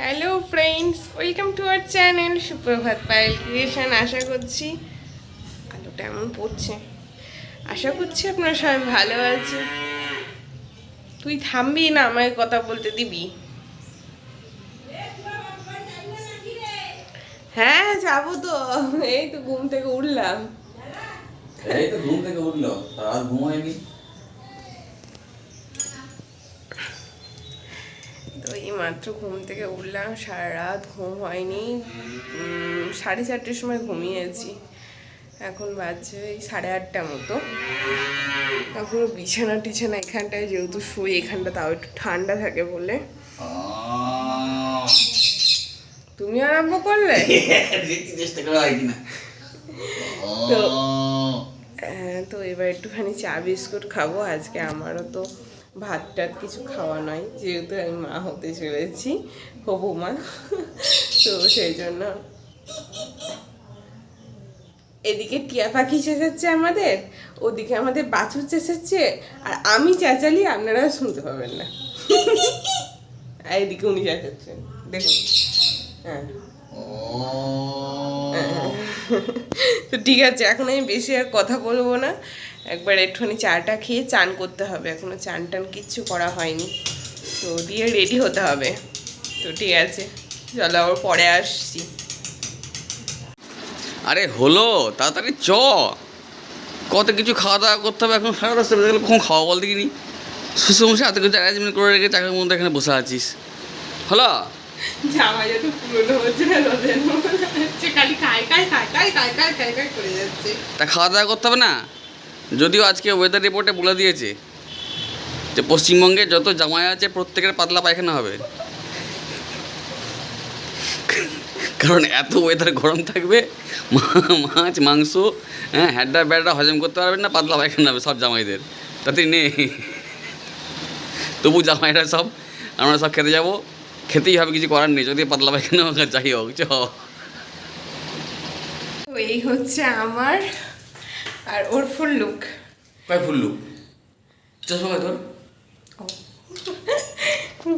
Hello friends, welcome to our channel সুপ্রভাত Payel creation. আশা করছি আলোটা এমন পড়ছে, আশা করছি আপনারা সবাই ভালো আছে। তুই থামবি না, আমাকে কথা বলতে দিবি? হ্যাঁ যাবো তো, এই তো ঘুম থেকে উঠলাম। আর ঘুমায়নি। তো এই মাত্র ঘুম থেকে উঠলাম, সারা রাত ঘুম হয়নি। 4:30টার সময় ঘুমিয়েছি, এখন বাজছে এই 8:30 মতো। তারপরে বিছানা টিছানা এখানটায় যেহেতু শুই, এখানটা তাও একটু ঠান্ডা থাকে বলে। তুমি আরম্ভ করলে চেষ্টা করা হয় কিনা। তো তো এবার একটুখানি চা বিস্কুট খাবো। আজকে আমারও তো ভাত টাত কিছু খাওয়া নয়, যেহেতু আমি মা হতে চলেছি, হবু মা। তো সেই জন্য এদিকে টিয়া পাখি চেঁচাচ্ছে আমাদের, ওদিকে আমাদের বাছুর চেঁচাচ্ছে, আর আমি চেঁচালি আপনারা শুনতে পাবেন না। আর এদিকে উনি চেঁচাচ্ছেন, দেখুন। হ্যাঁ তো ঠিক আছে, এখন আমি বেশি আর কথা বলবো না। একবার একটুখানি চাটা খেয়ে চান করতে হবে, এখনো চান টান কিচ্ছু করা হয়নি, তো দিয়ে রেডি হতে হবে। তো ঠিক আছে, চলো আবার পরে আসছি। আরে হলো, তাড়াতাড়ি চ। কত কিছু খাওয়া দাওয়া করতে হবে, এখন 10:30 বেজে গেলে কখন খাওয়া বল দেখিনি। সুসমস্যা এত কিছু অ্যারেঞ্জমেন্ট করে রেখে চাকরির মধ্যে এখানে বসে আছিস। হলো জামা যত পুরনো হচ্ছে না, রোদের হচ্ছে খালি কায় কায় কায় কায় কায় কায় কায় কায় করে যাচ্ছে। তা খাওয়া দাওয়া করতে হবে না? যদিও আজকে ওয়েদার রিপোর্টে বলে দিয়েছে যে পশ্চিমবঙ্গে যত জামাই আছে প্রত্যেকের পাতলা পায়খানা হবে, কারণ এত ওয়েদার গরম থাকবে, মাছ মাংস হ্যাড্ডা ব্যাড্ডা হজম করতে পারবেন না, পাতলা পায়খানা হবে সব জামাইদের। তাতে নেই, তবু জামাইরা সব, আমরা সব খেতে যাবো, খেতেই হবে, কিছু করার নেই, যদি পাতলা পায়খানা হোক যাই হোক। চ তো এই হচ্ছে আমার আর ওর ফুল লুক। কয় ফুললু চশমা তোর?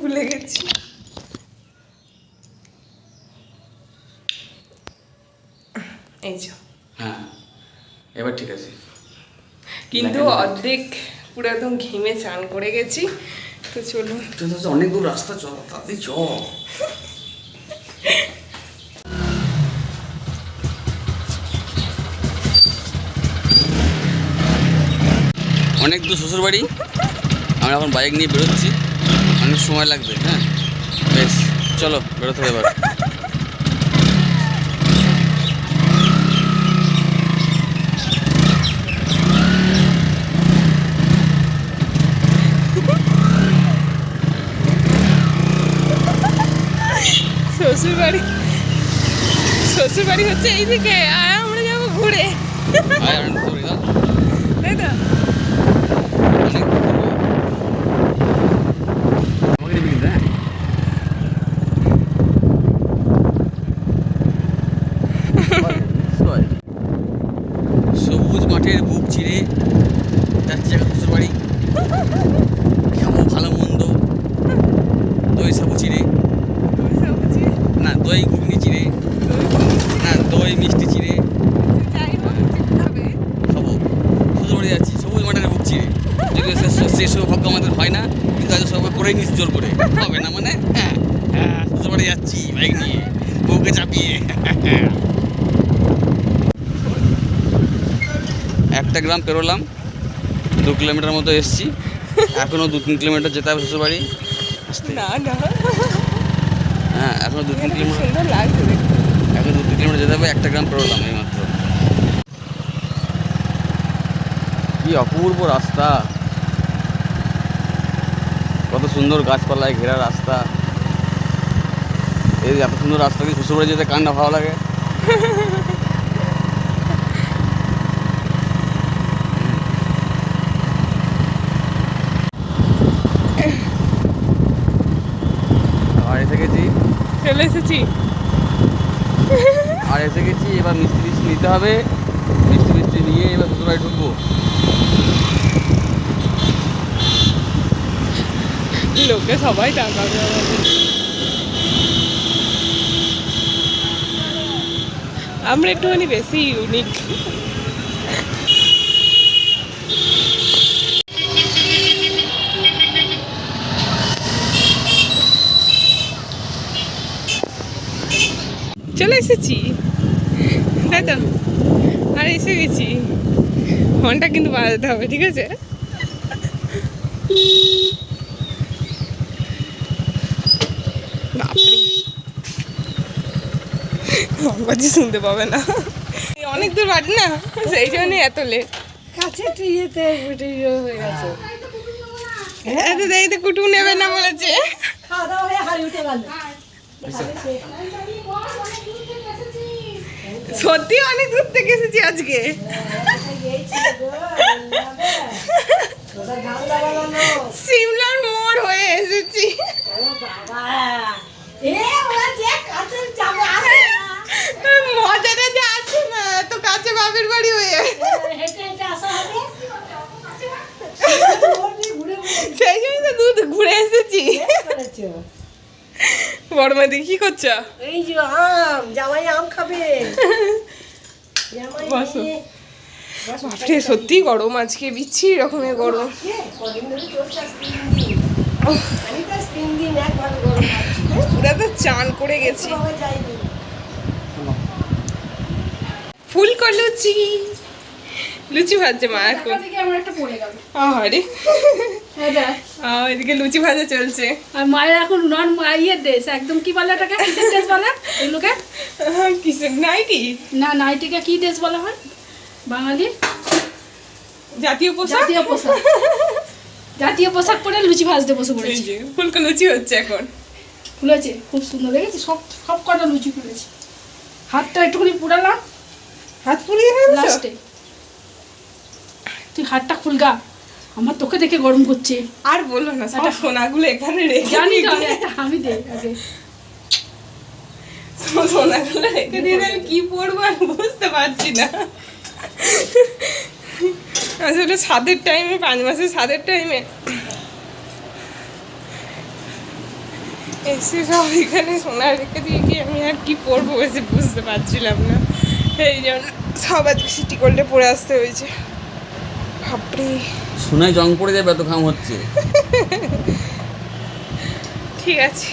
ভুলে গেছি। এই যে, হ্যাঁ এবার ঠিক আছে, কিন্তু অর্ধেক পুরো একদম ঘেমে চান করে গেছি। তো চলুন, অনেক দূর রাস্তা, চ তাড়াতাড়ি চ। অনেক দূর শ্বশুরবাড়ি, আমরা এখন বাইক নিয়ে বেরোচ্ছি, অনেক সময় লাগবে। হ্যাঁ বেশ, চলো বেরোতে হবে এবার। শ্বশুরবাড়ি শ্বশুরবাড়ি হচ্ছে এইদিকে, আর আমরা যাবো ঘুরে, তাই তো? সবুজ মাঠের বুক চিরে যাচ্ছে এখন শ্বশুরবাড়ি, কেমন ভালো মন্দ, দই সাবু চিরে, না দই ঘুগনি চিরে, না দই মিষ্টি চিরে, সব শ্বশুরবাড়ি যাচ্ছি সবুজ মাঠের বুক চিরে। যদিও সে সৌভাগ্য আমাদের হয় না, কিন্তু আজ সবাই করেই নিস, জোর করে হবে না মানে। শ্বশুরবাড়ি যাচ্ছি বাইক নিয়ে, বউকে চাপিয়ে। 1টা গ্রাম পেরোলাম, 2 কিলোমিটার মতো এসছি, এখনও 2-3 কিলোমিটার যেতে হবে শ্বশুরবাড়ি। না না, হ্যাঁ এখনও 2-3 কিলোমিটার, সুন্দর লাগছে দেখতে। এখন 2-3 কিলোমিটার যেতে হবে, 1টা গ্রাম পেরোলাম এই মাত্র। কি অপূর্ব রাস্তা, কত সুন্দর গাছপালায় ঘেরা রাস্তা। এই এত সুন্দর রাস্তা দিয়ে শ্বশুরবাড়ি যেতে কার না ভালো লাগে। আর এসে গেছি, চলে এসেছি। এবার মিষ্টি মিষ্টি নিতে হবে, মিষ্টি মিষ্টি নিয়ে এবার শ্বশুরবাড়ি ঢুকবো। লোকে সবাই টাকা দেওয়া আমরা একটুখানি বেশি ইউনিক। চলে এসেছি, তাই তো? আর এসে গেছি। ফোনটা কিন্তু বাজাতে হবে, ঠিক আছে? বাপরে, বাজি শুনতে পাবে না, অনেক দূর বাড়ি না, সেই জন্যই এত লেট। কাছে ইয়েতে হয়ে গেছে। এত দেরিতে কুটুম নেবে না বলেছে। খাওয়া দাওয়া হয়ে হাড়ি উঠে গেল। সত্যি অনেক দূর থেকে এসেছি আজকে। সিমলার মোড় হয়ে এসেছি। মজাটা যে আছে না, তো কাছে বাপের বাড়ি হয়ে, সেই জন্য তো দুধ ঘুরে এসেছি। বড় মাদি কি করছো? এই যে আম, জামাই আম খাবে। বসো। বাপরে সত্যি গরম আজকে, বিচ্ছি রকমের গরম। পুরা তো চান করে গেছি। ফুলকো লুচি, লুচি ভাজছে মা এখন। আরে এদিকে লুচি ভাজা চলছে। আর মায়ের এখন নন ইয়ের ড্রেস, একদম কি বলে এটাকে, কিসের ড্রেস বলে এগুলোকে? কিসের নাইটি? না, নাইটিকে কি ড্রেস বলা হয় বাঙালির? জাতীয় পোশাক। জাতীয় পোশাক। জাতীয় পোশাক পরে লুচি ভাজতে বসে পড়েছি। ফুলকো লুচি হচ্ছে এখন। ফুলেছে খুব সুন্দর, দেখেছি সব সব কটা লুচি ফুলেছে। হাতটা একটুখানি পুরালাম হাত পুড়িয়ে ফেলছো? লাস্টে। তুই হাতটা খুলগা, আমার তোকে দেখে গরম করছে। আর বলো না, সব সোনাগুলো এখানে রেখে জানি তো, আমি একটা হামি দে আগে। সোনাগুলো রেখে দিয়ে আমি কি পরবো আর বুঝতে পারছি না। আসলে সাদের টাইমে, 5 মাসের সাদের টাইমে এসে সব এখানে সোনা রেখে দিয়ে কি আমি আর কি পরবো এসে বুঝতে পারছিলাম না। এই জন্য সব আজকে সিটি গোল্ডে পরে আসতে হয়েছে। বাপরে, সোনায় জং পড়ে যাবে, এত ঘাম হচ্ছে। ঠিক আছে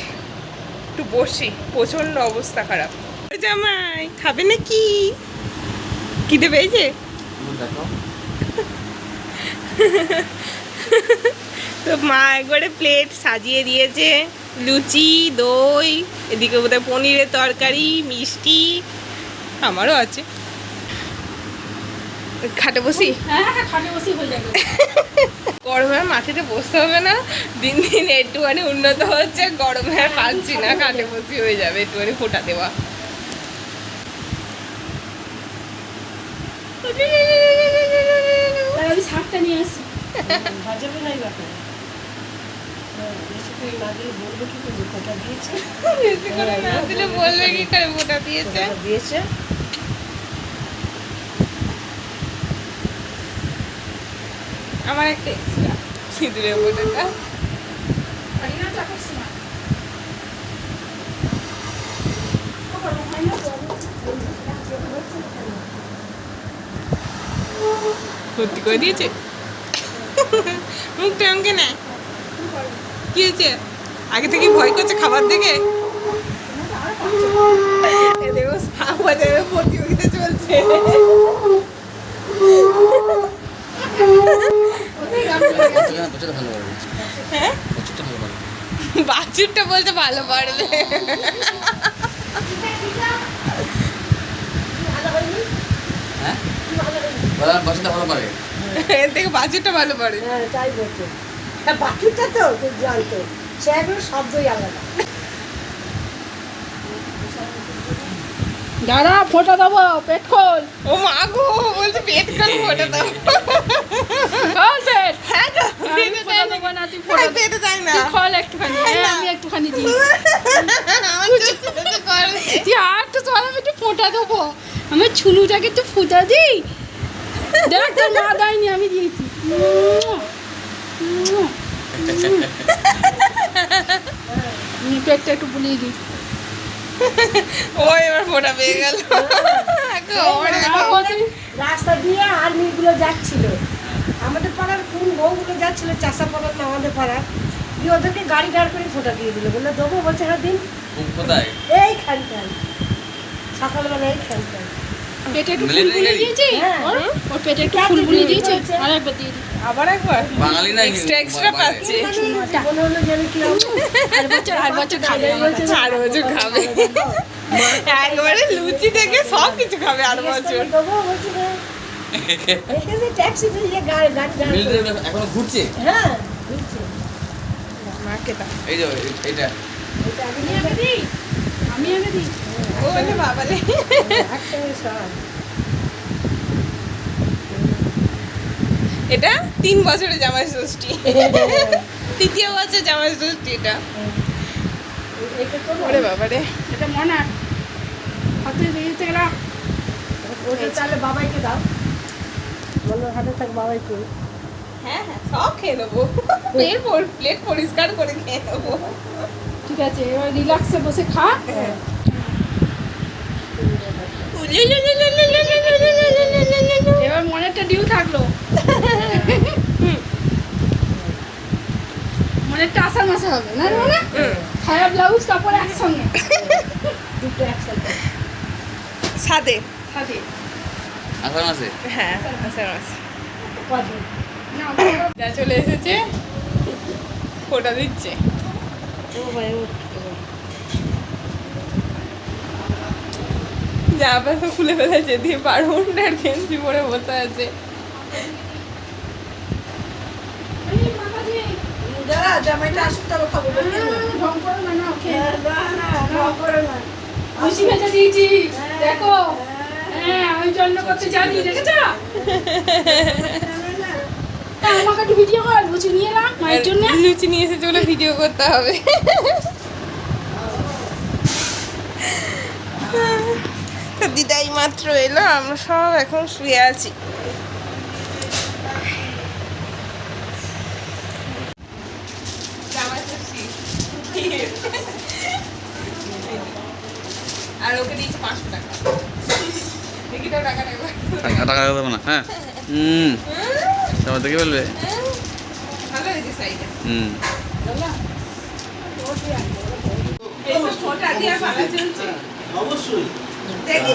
একটু বসি, প্রচন্ড অবস্থা খারাপ। জামাই খাবে নাকি? খিদে পেয়েছে? দেখো তো মা একবারে প্লেট সাজিয়ে দিয়েছে, লুচি, দই, এদিকে বোধহয় পনিরের তরকারি, মিষ্টি, আমারও আছে। খাটে বসি? হ্যাঁ হ্যাঁ, খাটে বসি হয়ে যাবে। গরমে আর মাটিতে বসতে হবে না, দিন দিন একটুখানি উন্নত হচ্ছে, গরমে আর পাচ্ছি না, খাটে বসি হয়ে যাবে, একটুখানি ফোঁটা দেওয়া। আমি শাকটা নিয়ে আসি। ভাজাবে নাই বাপে। বেশি করে না দিলে বলবে কি করে কোটা দিয়েছে? বেশি করে না দিলে বলবে কি করে ফোঁটা দিয়েছে? কোটা দিয়েছে। আমার একটা এক্সট্রা সিঁদুরের ফোঁটাটা। ভর্তি করে দিয়েছে মুখটা অঙ্কে না। কি হয়েছে? আগে থেকে ভয় করছে খাবার দেখে। দেখো বাজারে প্রতিযোগিতা চলছে। হ্যাঁ, বাছুরটা বলতে ভালো পারবে। হ্যাঁ, বাসাটা ভালো পারে। এর থেকে বাছুরটা ভালো পারে। হ্যাঁ তাই বলছে। হ্যাঁ বাছুরটা তো তুই জানতো, সে এখন শব্দই আলাদা। দাঁড়া, ফোঁটা দেবো, পেট খোল। ও মা গো, বলছে পেট কাল ফোটা দাও। খোল পেট। হ্যাঁ গো, আমি ফোঁটা দেবো না, তুই ফোঁটা দে। পেটে দেয় না। তুই খোল একটুখানি। হ্যাঁ, আমি একটুখানি দিই। আমার চোখে করবে। তুই আর একটু চল, আমি একটু ফোঁটা দেবো। আমার ছুনুটাকে একটু ফোঁটা দিই। দেখ তোর মা দেয়নি, আমি দিয়েছি। পেটটা একটু বুলিয়ে দিই। ও এবার ফোটা পেয়ে গেল। রাস্তা দিয়ে আর্মিগুলো যাচ্ছিল, আমাদের পাড়ার কোন বউগুলো যাচ্ছিল, চাষা পাড়ার না আমাদের পাড়ার, দিয়ে ওদেরকে গাড়ি দাঁড় করে ফোটা দিয়ে দিল, বললো দেবো, বলছে হ্যাঁ দিন। কোথায়? এইখানটায় সকালবেলা এইখানটায়। পেটে একটু ফুলগুলি দিয়েছি, হ্যাঁ। ওর পেটে একটু ফুলগুলি দিয়েছি, আর একবার দিয়ে দিই। আবার একবার বাঙালি না এক্সট্রা পাচ্ছে। মনে হলো যেন কি আর বছর খাবে আমার কাছে। 8 বছর খাবে, একবারে লুচি থেকে সব কিছু খাবে 8 বছর। দেবো, বলছে হ্যাঁ। এখানে ট্যাক্সি দিয়ে গাড়ি দাঁড় করে। মিলিটারি এখনো ঘুরছে। হ্যাঁ বুঝছি। মাকে দাও। এই যে এইটা এটা আগে আমি আগে দিই, আমি আগে দিই। ও বলে বাবালে একসঙ্গে সব। এটা 3 বছরের জামাই ষষ্ঠী, 3য় বছর জামাই ষষ্ঠী এটা। এটা তো ওরে বাবারে, এটা মনে হাতে দিতে গেলাম। ওটা তাহলে বাবাইকে দাও, বলো হাতে থাক বাবাইকে। হ্যাঁ হ্যাঁ সব খেয়ে নেবো, প্লেট পরিষ্কার করে খেয়ে নেবো। ঠিক আছে, এবার রিল্যাক্সে বসে খা। এবার মনেরটা ডিউ থাকলো, মনেরটা আসার মাসে হবে না মনে, খায়া ব্লাউজ কাপড় একসঙ্গে, দুটো একসাথে। সাথে সাথে। আষাঢ় মাসে হ্যাঁ আচ্ছা আচ্ছা। কদিন না, যা চলে এসেছে, ফোটা দিচ্ছে। ও ভাই ও জামা প্যান্ট খুলে ফেলেছে, দিয়ে পারমুন্ডার গেঞ্জি পরে বসে আছে। এই মাথা দিয়ে দাঁড়া, জামাইটা আসুক তবে খাবো। ঢং করো না, না ওকে না না না করো না। খুশি ভেজে দিয়েছি, দেখো। হ্যাঁ, আমি জন্য করতে জানি, দেখেছো? আমাকে একটু ভিডিও কর, লুচি নিয়ে এলাম মায়ের জন্য। লুচি নিয়ে এসেছে বলে ভিডিও করতে হবে। তো দিদাই মাত্র এলো, আমরা সব এখন শুয়ে আছি। আর ওকে দিয়েছে 500 টাকা। দেখি তো টাকা নেবে। টাকা দেবো না। হ্যাঁ তারপর দেখে বলবে। ভালো হয়েছে সাইডে। এইসব ফোটা দিয়ে ভালো চলছে। অবশ্যই দেখি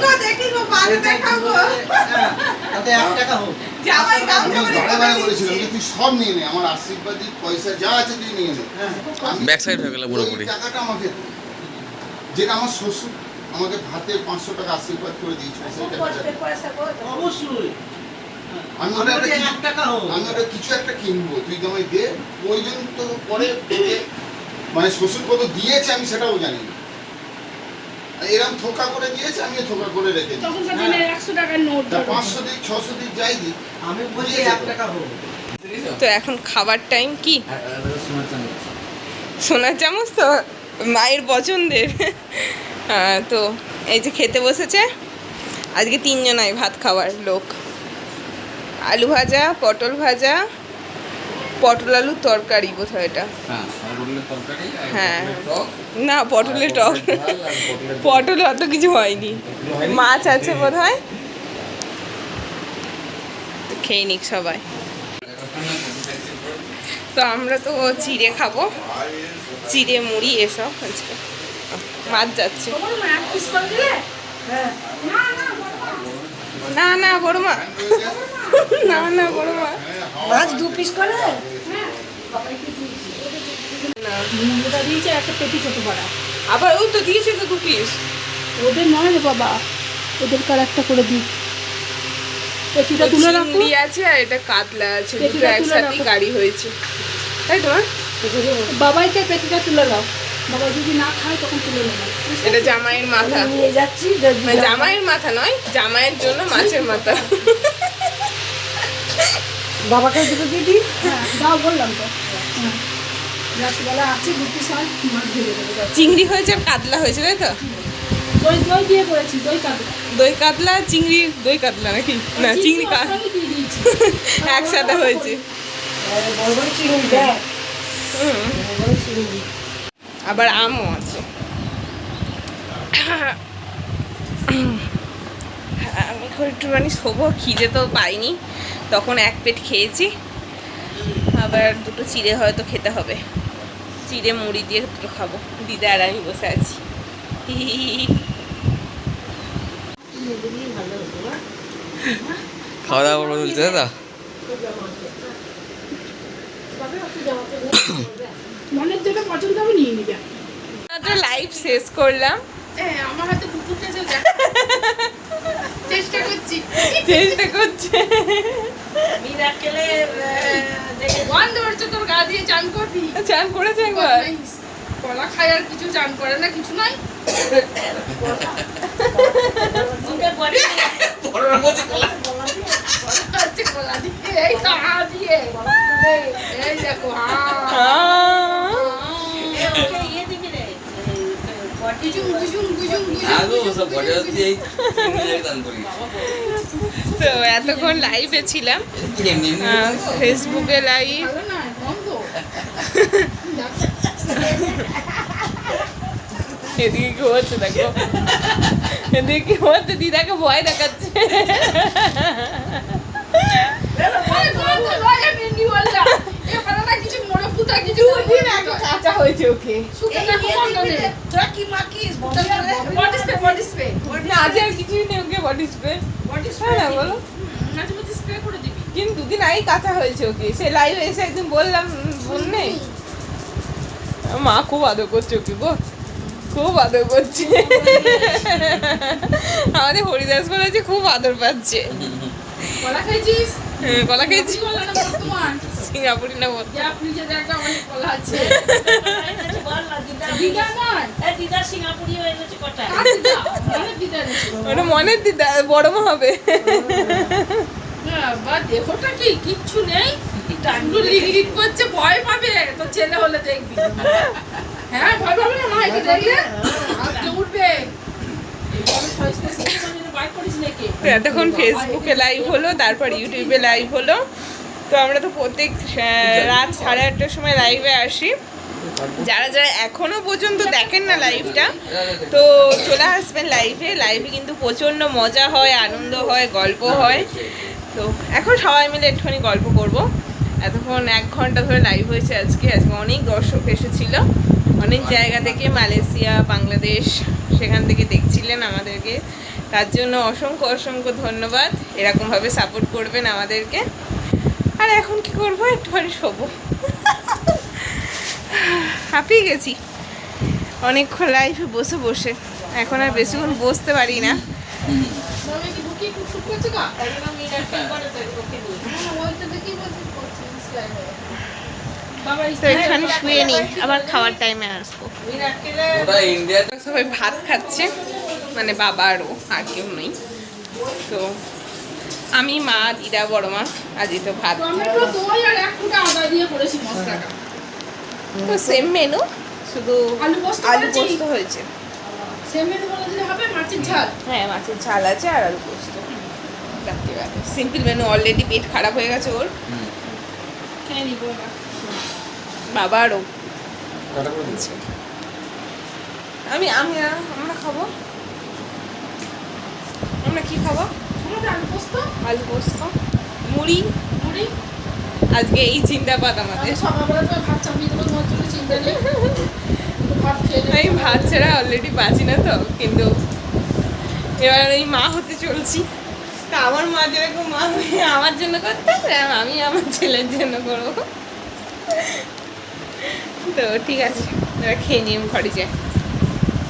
গো ভালো দেখাবো। তাতে 1 টাকা হোক। জামাই গাউন আমি জামাই বারে বারে বলেছিলাম যে তুই সব নিয়ে নে, আমার আশীর্বাদী পয়সা যা আছে তুই নিয়ে নে। আমি ব্যাক সাইড হয়ে গেল পুরোপুরি। ওই টাকাটা আমাকে, যেটা আমার শ্বশুর আমাকে ভাতে 500 টাকা আশীর্বাদ করে দিয়েছিল, সেই টাকাটা পয়সা কো অবশ্যই আমি ওটা আমাদের একটা 1 টাকা হোক। আমি ওটা কিছু একটা কিনবো, তুই তো আমায় দে। প্রয়োজন তো পরে তোকে, মানে শ্বশুর কত দিয়েছে আমি সেটাও জানি না। আর এরকম থোকা করে দিয়েছে, আমিও থোকা করে রেখে দিই। তখন কাছে 100 টাকার নোট। তা 500 দিক 600 দিক যাই দিক, আমি বলছি 1 টাকা হোক। তো এখন খাবার টাইম কি? সোনার চামচ তো মায়ের পছন্দের। তো এই যে খেতে বসেছে, আজকে 3 জনাই ভাত খাওয়ার লোক। আলু ভাজা, পটল ভাজা, পটল আলুর তরকারি বোধহয় এটা। হ্যাঁ না, পটলের টক, পটলে অত কিছু হয়নি, মাছ আছে বোধহয়। তো খেয়ে নিক সবাই। তো আমরা তো চিড়ে খাবো, চিড়ে মুড়ি এসব আজকে। মাছ যাচ্ছে। তখন এক পিস করে দিলে? হ্যাঁ না না, না না বড় মা, না না বড় মা, মাছ 2 পিস করে। ওটা দিয়েছে একটা পেটি ছোট বড়া। আবার ও তো দিয়েছে তো 2 পিস। ওদের নয় রে বাবা, ওদের কার একটা করে দিই। পেটিটা তুলে রাখো। চিংড়ি আছে আর এটা কাতলা আছে, দুটো পেটিটা তুলে একসাথেই রাখো। গাড়ি হয়েছে, তাই তো মা? বাবাইকে পেটিটা তুলে দাও, বাবা যদি না খায় তখন তুলে নেবে। এটা জামাইয়ের মাথা, আমি নিয়ে যাচ্ছি। মানে জামাইয়ের মাথা নয়, জামাইয়ের জন্য মাছের মাথা। বাবাকে দুটো দিয়ে দিই। হ্যাঁ দাও, বললাম তো। হ্যাঁ, রাত্রিবেলা আছে 2 পিস হয়, মাছ ভেজে দেবো। চিংড়ি হয়েছে আর কাতলা হয়েছে, তাই তো? দই দই দিয়ে করেছি, দই কাতলা। দই কাতলা, চিংড়ি দই কাতলা নাকি? না চিংড়ি সঙ্গে দিয়ে দিয়েছি। একসাথে হয়েছে। বড় বড় চিংড়ি দেখ, হুম, বড় বড় চিংড়ি। আবার আমও আছে। এখন একটুখানি শোবো, খিদে তো পাইনি, তখন এক পেট খেয়েছি, আবার দুটো চিড়ে হয়তো খেতে হবে, চিড়ে মুড়ি দিয়ে দুটো খাবো। দিদা আর আমি বসে আছি। খাওয়া দাওয়া করবো বলতে দাদা? মনের যেটা পছন্দ হবে নিয়ে নিবে। লাইভ শেষ করলাম, হ্যাঁ, আমার হাতে কুকুরটা যে চেষ্টা করছি। চেষ্টা করছে। মিরাকেলে বন্ধ করছে তোর গা দিয়ে চান করবি। চান করেছে একবার? কলা খায় আর কিছু চান করে না, কিছু নাই। মুখে বডি হচ্ছে কলা দিয়ে, এই তো হা দিয়ে, এই দেখো হা। ইয়ে দিবি রে বডি গুজুম গুজুম গুজুম আগো গুজুম সব বড় হচ্ছে এই দান করি। তো এতক্ষণ লাইভে ছিলাম, এমনি ফেসবুকে লাইভ, ভালো না বন্ধ। এদিকে কি হচ্ছে দেখো, এদিকে কি হচ্ছে, দিদাকে ভয় দেখাচ্ছে। বন্ধ নয়, আমি এমনি বললাম। এবার না কিছু মনে পুতা কিছু কাঁচা হয়েছে ওকে, শুকে দেখো বন্ধ নেই। তোরা কি মাখিস বডি স্প্রে, বডি স্প্রে, না আজ আর কিছুই নেই ওকে, বডি স্প্রে। বডি হ্যাঁ না বলো, মাঝে মাঝে স্প্রে করে দিবি। কিন্তু দুদিন আগেই কাঁচা হয়েছে ওকে, সে লাইভে এসে একদিন বললাম বোন নেই, মা খুব আদর করছে ওকে গো, খুব আদর করছে। আমাদের হরিদাস বলেছে খুব আদর পাচ্ছে। কলা খাইছিস? হ্যাঁ, কলা খেয়েছি, কলা না বর্তমান? সিঙ্গাপুরি না বল। যা ফ্রিজে দেখা অনেক কলা আছে। বল না দিদা দিদা নয়, দিদা সিঙ্গাপুরি হয়ে গেছে কটা কার দিদা? অনেক দিদা এনেছে। ওটা মনের দিদা, বড় মা হবে। হ্যাঁ, বা দেখোটা কি কিচ্ছু নেই, একটু লিক করছে, ভয় পাবে তো ছেলে হলে দেখবি। হ্যাঁ, ভয় পাবে না, মা এটা দেখলে আজকে উঠবে। এইভাবে ছয়টা সিনেমা নিয়ে বাইক করিস নাকি? তো এতক্ষণ ফেসবুকে লাইভ হলো, তারপর ইউটিউবে লাইভ হলো। তো আমরা তো প্রত্যেক রাত 8:30টার সময় লাইভে আসি। যারা যারা এখনো পর্যন্ত দেখেন না লাইভটা, তো চলে আসবেন লাইভে। লাইভে কিন্তু প্রচণ্ড মজা হয়, আনন্দ হয়, গল্প হয়। তো এখন সবাই মিলে একটুখানি গল্প করব। এতক্ষণ 1 ঘন্টা ধরে লাইভ হয়েছে আজকে। আজকে অনেক দর্শক এসেছিল, অনেক জায়গা থেকে, মালয়েশিয়া, বাংলাদেশ, সেখান থেকে দেখছিলেন আমাদেরকে। তার জন্য অসংখ্য অসংখ্য ধন্যবাদ। এরকমভাবে সাপোর্ট করবেন আমাদেরকে। আর এখন কি করবো, একটুখানি শোবো। হাঁপিয়ে গেছি অনেকক্ষণ লাইফে বসে বসে, এখন আর বেশিক্ষণ বসতে পারি না। মনে কি ঢুকি টুক করছে গা? ওইটা দেখি বলছি করছে স্লাইড হয়ে। বাবা তো এখানে শুয়ে নিই, আবার খাওয়ার টাইমে আসবো। ওটা ইন্ডিয়াতে সবাই ভাত খাচ্ছে, মানে বাবা আরও, আর কেউ নেই। তো আমি, মা, দিদা, বড় মা, আজই তো ভাত। টমেটো, দই আর 1 ফুটা আদা দিয়ে করেছি মশলাটা। তো সেম মেনু, শুধু আলু পোস্ত আলু করেছি। পোস্ত হয়েছে। সেমের বলে দিলে হবে, মাছের ঝাল। হ্যাঁ, মাছের ঝাল আছে আর আলু পোস্ত। সিম্পল মেনু, অলরেডি পেট খারাপ হয়ে গেছে ওর, খেয়ে নিবো এবার। বাবা আরও। কাটা করে দিচ্ছি। আমরা খাবো। আমরা কি খাবো? আমাদের আলু পোস্ত, আলু পোস্ত, মুড়ি। মুড়ি। আজকে এই চিন্তাপাত আমি আমাদের। সকালবেলা তো ভাত চাপিয়ে দেবো, তোমার জন্য চিন্তা নেই। একটু ভাত খেয়ে নেবো। আমি ভাত ছাড়া অলরেডি বাঁচি না তো, কিন্তু এবার এই মা হতে চলছি। তা আমার মা যেরকম মা হয়ে আমার জন্য করতে হবে, আমি আমার ছেলের জন্য করবো। তো ঠিক আছে, এবার খেয়ে নিয়ে ঘরে যাই।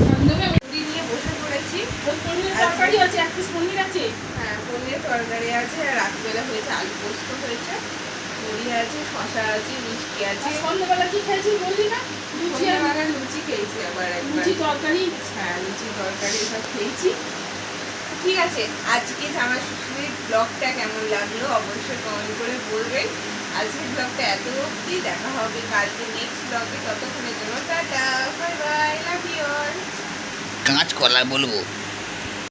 বান্ধবী, মুড়ি নিয়ে বসে পড়েছি। ওই পনিরের তরকারি আছে, 1 পিস পনির আছে। হ্যাঁ, পনিরের তরকারি আছে, আর রাত্রিবেলা হয়েছে আলু পোস্ত হয়েছে, মুড়ি আছে, শশা আছে, মিষ্টি আছে। আর সন্ধ্যাবেলা কি খাইছিস বললি না? লুচি আর সন্ধ্যাবেলা লুচি খেয়েছি আবার একবার। লুচি তরকারি। হ্যাঁ, লুচি তরকারি সব খেয়েছি। ঠিক আছে, আজকে জামা শ্বশুরের ব্লগটা কেমন লাগলো অবশ্যই কমেন্ট করে বলবেন। আজকের ব্লগটা এত অবধি, দেখা হবে কালকে নেক্সট ব্লগে। ততক্ষণের জন্য tata, bye bye, love you all. কাঁচ কলা বলবো।